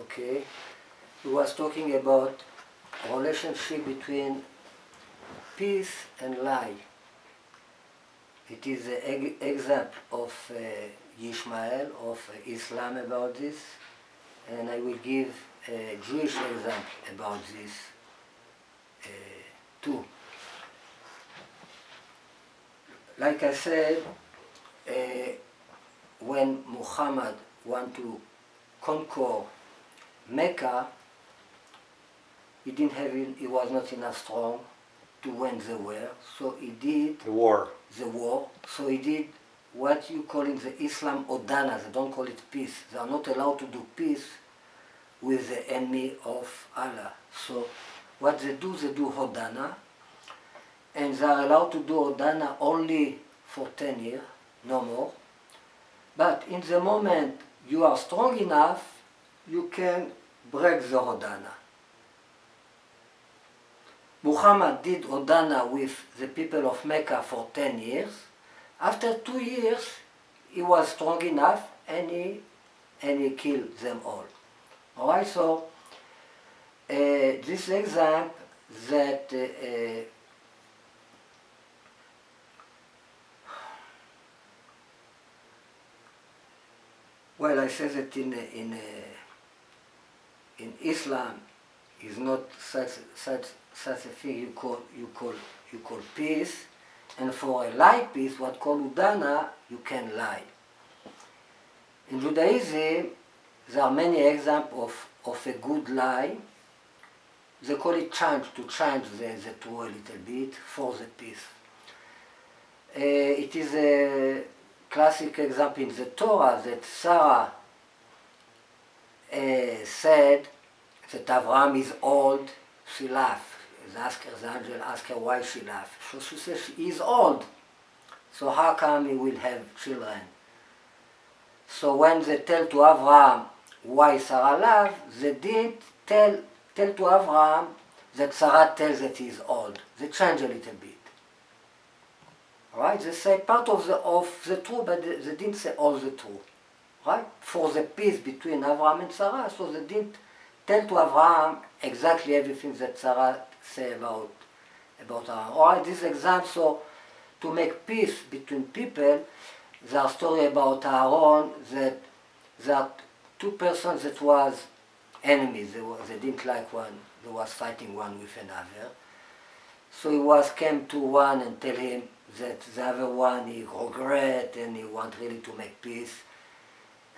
okay? He was talking about relationship between peace and lie. It is an example of Ishmael, of Islam about this, and I will give a Jewish example about this too. Like I said, when Muhammad wanted to conquer Mecca, he was not enough strong to win the war, so he did The war. So he did what you call in the Islam Odana. They don't call it peace. They are not allowed to do peace with the enemy of Allah. So what they do Odana, and they are allowed to do Odana only for 10 years, no more. But in the moment you are strong enough, you can break the Odana. Muhammad did Odana with the people of Mecca for 10 years. After 2 years, he was strong enough and he killed them all. Alright, so this example that well, I say that in Islam is not such a thing you call peace, and for a lie peace, what called Udana, you can lie. In Judaism, there are many examples of a good lie. They call it to change the truth a little bit for the peace. It is a classic example in the Torah that Sarah said that Abraham is old. She laughed. The angel asked her why she laughed. So she said he is old. So how come he will have children? So when they tell to Abraham why Sarah laughed, they didn't tell to Abraham that Sarah tells that he is old. They change a little bit. Right? They say part of the truth, but they didn't say all the truth. Right? For the peace between Abraham and Sarah, so they didn't tell to Abraham exactly everything that Sarah said about Abraham. Alright, this example, so to make peace between people, there are story about Aaron that there are two persons that was enemies. They didn't like one. They was fighting one with another. So he came to one and tell him that the other one he regret and he want really to make peace.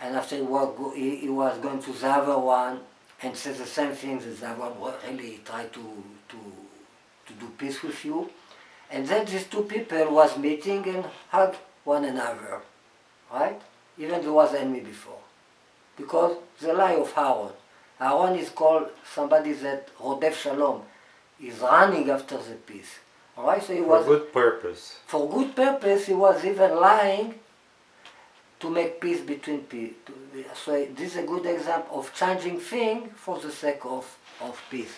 And after he was going to the other one and said the same thing, that the other one really try to do peace with you. And then these two people was meeting and hugged one another, right? Even there was enemy before. Because the lie of Aaron. Aaron is called somebody that Rodef Shalom, is running after the peace. Alright, so he was... For good purpose. For good purpose, he was even lying to make peace between people. So this is a good example of changing things for the sake of peace.